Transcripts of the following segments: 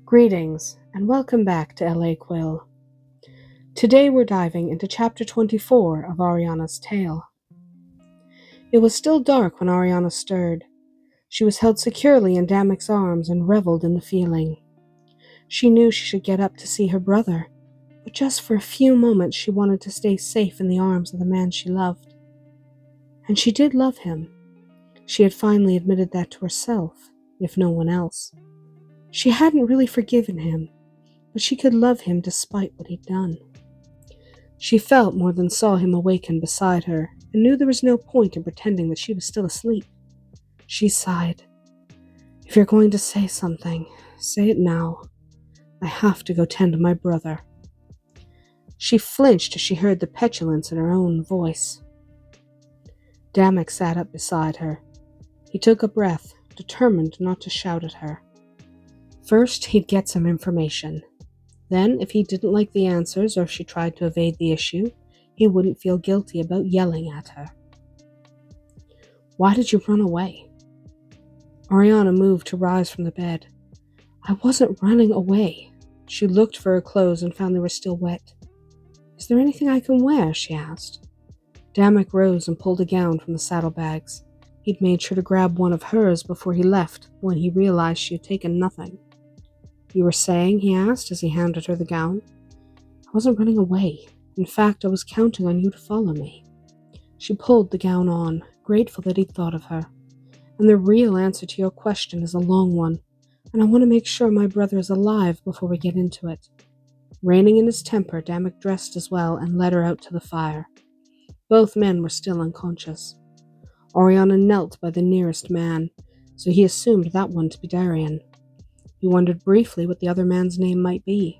Greetings, and welcome back to LA Quill. Today we're diving into chapter 24 of Arianna's tale. It was still dark when Arianna stirred. She was held securely in Damuk's arms and reveled in the feeling. She knew she should get up to see her brother, but just for a few moments she wanted to stay safe in the arms of the man she loved. And she did love him. She had finally admitted that to herself, if no one else. She hadn't really forgiven him, but she could love him despite what he'd done. She felt more than saw him awaken beside her, and knew there was no point in pretending that she was still asleep. She sighed. "If you're going to say something, say it now. I have to go tend to my brother." She flinched as she heard the petulance in her own voice. Damuk sat up beside her. He took a breath, determined not to shout at her. First, he'd get some information. Then, if he didn't like the answers or if she tried to evade the issue, he wouldn't feel guilty about yelling at her. "Why did you run away?" Arianna moved to rise from the bed. "I wasn't running away." She looked for her clothes and found they were still wet. "Is there anything I can wear?" she asked. Damuk rose and pulled a gown from the saddlebags. He'd made sure to grab one of hers before he left when he realized she had taken nothing. "You were saying?" he asked as he handed her the gown. "I wasn't running away. In fact, I was counting on you to follow me." She pulled the gown on, grateful that he'd thought of her. "And the real answer to your question is a long one, and I want to make sure my brother is alive before we get into it." Reining in his temper, Damuk dressed as well and led her out to the fire. Both men were still unconscious. Arianna knelt by the nearest man, so he assumed that one to be Darian. He wondered briefly what the other man's name might be.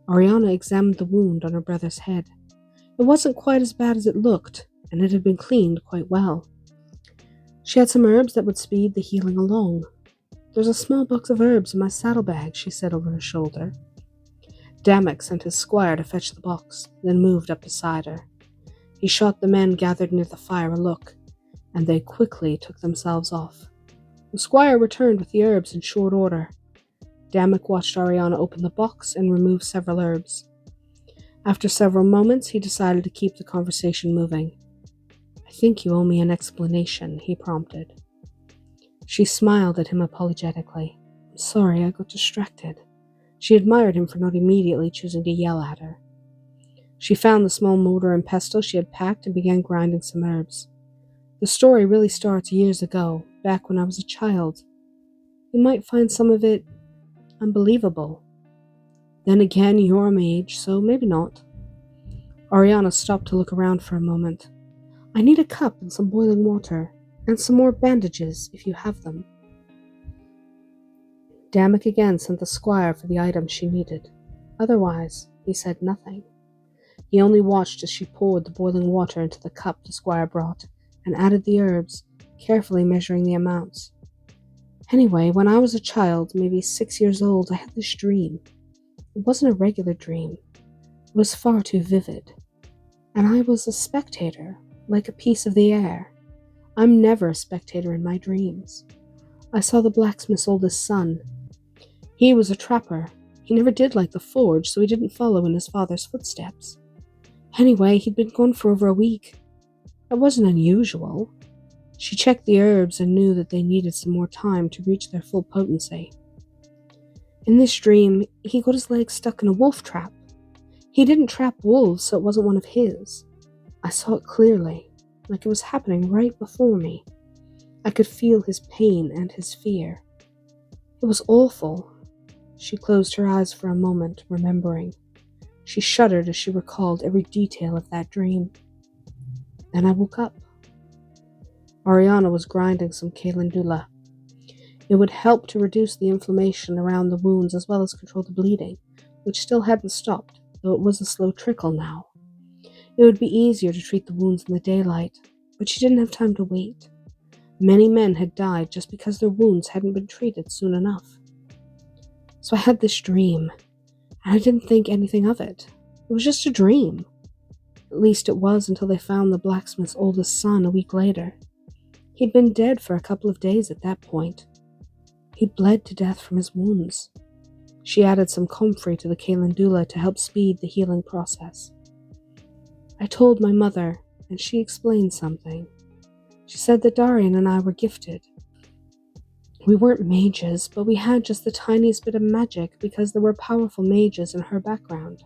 Arianna examined the wound on her brother's head. It wasn't quite as bad as it looked, and it had been cleaned quite well. She had some herbs that would speed the healing along. "There's a small box of herbs in my saddlebag," she said over her shoulder. Damuk sent his squire to fetch the box, then moved up beside her. He shot the men gathered near the fire a look, and they quickly took themselves off. The squire returned with the herbs in short order. Damuk watched Arianna open the box and remove several herbs. After several moments, he decided to keep the conversation moving. "I think you owe me an explanation," he prompted. She smiled at him apologetically. "I'm sorry, I got distracted." She admired him for not immediately choosing to yell at her. She found the small mortar and pestle she had packed and began grinding some herbs. "The story really starts years ago, back when I was a child. You might find some of it unbelievable. Then again, you're my age, so maybe not." Arianna stopped to look around for a moment. "I need a cup and some boiling water, and some more bandages, if you have them." Damuk again sent the squire for the items she needed. Otherwise, he said nothing. He only watched as she poured the boiling water into the cup the squire brought, and added the herbs, carefully measuring the amounts. "Anyway, when I was a child, maybe 6 years old, I had this dream. It wasn't a regular dream. It was far too vivid. And I was a spectator, like a piece of the air. I'm never a spectator in my dreams. I saw the blacksmith's oldest son. He was a trapper. He never did like the forge, so he didn't follow in his father's footsteps. Anyway, he'd been gone for over a week. That wasn't unusual." She checked the herbs and knew that they needed some more time to reach their full potency. "In this dream, he got his legs stuck in a wolf trap. He didn't trap wolves, so it wasn't one of his. I saw it clearly, like it was happening right before me. I could feel his pain and his fear. It was awful." She closed her eyes for a moment, remembering. She shuddered as she recalled every detail of that dream. Then I woke up. Arianna was grinding some calendula. It would help to reduce the inflammation around the wounds as well as control the bleeding, which still hadn't stopped, though it was a slow trickle now. It would be easier to treat the wounds in the daylight, but she didn't have time to wait. Many men had died just because their wounds hadn't been treated soon enough. "So I had this dream, and I didn't think anything of it. It was just a dream. At least it was until they found the blacksmith's oldest son a week later. He'd been dead for a couple of days at that point. He'd bled to death from his wounds. She added some comfrey to the calendula to help speed the healing process. I told my mother, and she explained something. She said that Darian and I were gifted. We weren't mages, but we had just the tiniest bit of magic because there were powerful mages in her background,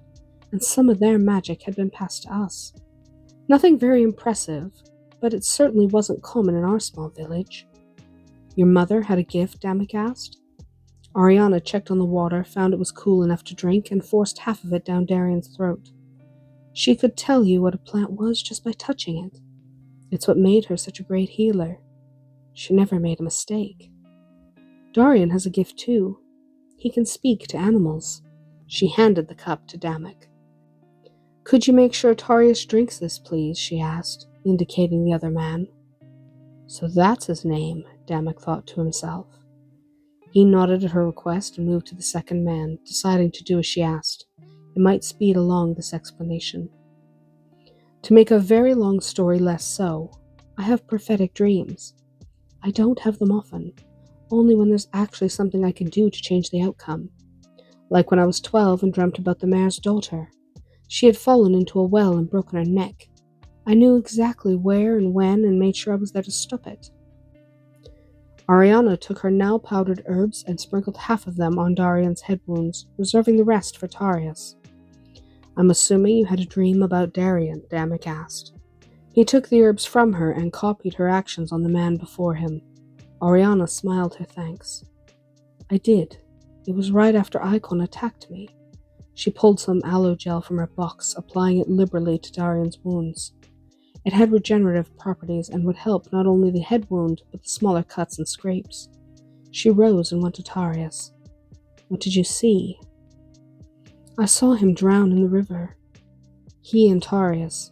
and some of their magic had been passed to us. Nothing very impressive, but it certainly wasn't common in our small village. Your mother had a gift? Damuk asked. Arianna checked on the water, found it was cool enough to drink, and forced half of it down Darian's throat. She could tell you what a plant was just by touching it. It's what made her such a great healer. She never made a mistake. Darian has a gift too. He can speak to animals. She handed the cup to Damuk. Could you make sure Tarius drinks this, please? She asked, indicating the other man. So that's his name, Damuk thought to himself. He nodded at her request and moved to the second man, deciding to do as she asked. It might speed along this explanation. To make a very long story less so, I have prophetic dreams. I don't have them often, only when there's actually something I can do to change the outcome. Like when I was 12 and dreamt about the mayor's daughter. She had fallen into a well and broken her neck. I knew exactly where and when and made sure I was there to stop it. Arianna took her now powdered herbs and sprinkled half of them on Darian's head wounds, reserving the rest for Tarius. I'm assuming you had a dream about Darian, Damuk asked. He took the herbs from her and copied her actions on the man before him. Arianna smiled her thanks. I did. It was right after Icon attacked me. She pulled some aloe gel from her box, applying it liberally to Darian's wounds. It had regenerative properties and would help not only the head wound, but the smaller cuts and scrapes. She rose and went to Tarius. What did you see? I saw him drown in the river. He and Tarius.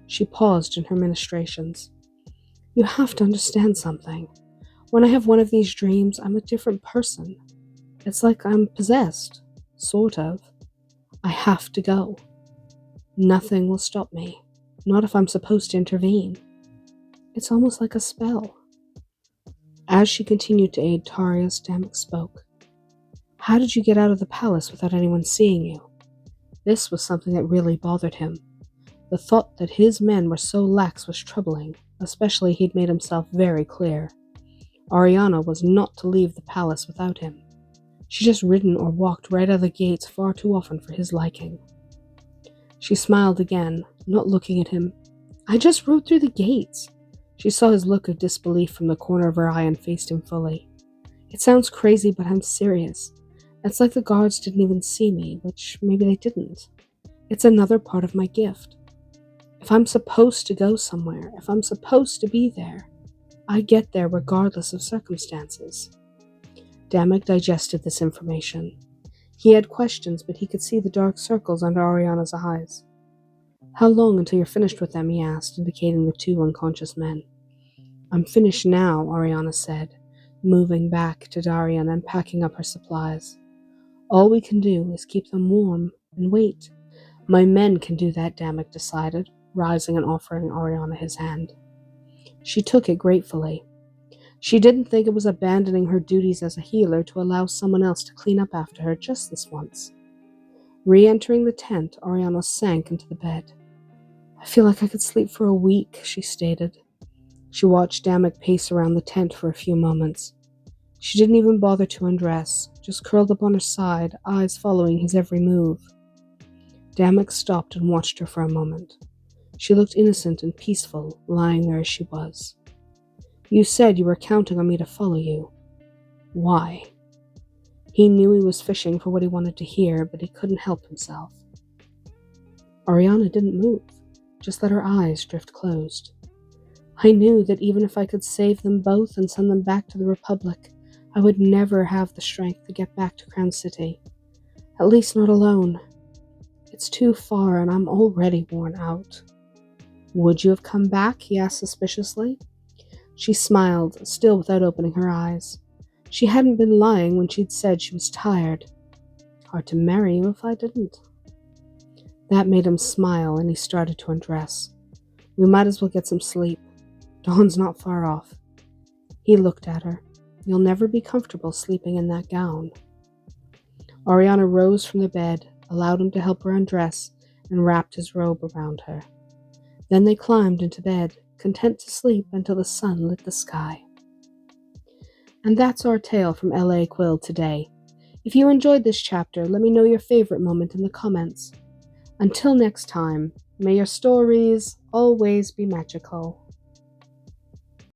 She paused in her ministrations. You have to understand something. When I have one of these dreams, I'm a different person. It's like I'm possessed. Sort of. I have to go. Nothing will stop me. Not if I'm supposed to intervene. It's almost like a spell. As she continued to aid Tarius, Damuk spoke. How did you get out of the palace without anyone seeing you? This was something that really bothered him. The thought that his men were so lax was troubling, especially he'd made himself very clear. Arianna was not to leave the palace without him. She just ridden or walked right out of the gates far too often for his liking. She smiled again, not looking at him. I just rode through the gates. She saw his look of disbelief from the corner of her eye and faced him fully. It sounds crazy, but I'm serious. It's like the guards didn't even see me, which maybe they didn't. It's another part of my gift. If I'm supposed to go somewhere, if I'm supposed to be there, I get there regardless of circumstances. Damuk digested this information. He had questions, but he could see the dark circles under Arianna's eyes. How long until you're finished with them? He asked, indicating the two unconscious men. I'm finished now, Arianna said, moving back to Darian and packing up her supplies. All we can do is keep them warm and wait. My men can do that, Damuk decided, rising and offering Arianna his hand. She took it gratefully. She didn't think it was abandoning her duties as a healer to allow someone else to clean up after her just this once. Re-entering the tent, Arianna sank into the bed. I feel like I could sleep for a week, she stated. She watched Damuk pace around the tent for a few moments. She didn't even bother to undress, just curled up on her side, eyes following his every move. Damuk stopped and watched her for a moment. She looked innocent and peaceful, lying there as she was. You said you were counting on me to follow you. Why? He knew he was fishing for what he wanted to hear, but he couldn't help himself. Arianna didn't move, just let her eyes drift closed. I knew that even if I could save them both and send them back to the Republic, I would never have the strength to get back to Crown City. At least not alone. It's too far and I'm already worn out. Would you have come back? He asked suspiciously. She smiled, still without opening her eyes. She hadn't been lying when she'd said she was tired. Hard to marry you if I didn't. That made him smile, and he started to undress. We might as well get some sleep. Dawn's not far off. He looked at her. You'll never be comfortable sleeping in that gown. Arianna rose from the bed, allowed him to help her undress, and wrapped his robe around her. Then they climbed into bed, content to sleep until the sun lit the sky. And that's our tale from L.A. Quill today. If you enjoyed this chapter, let me know your favorite moment in the comments. Until next time, may your stories always be magical.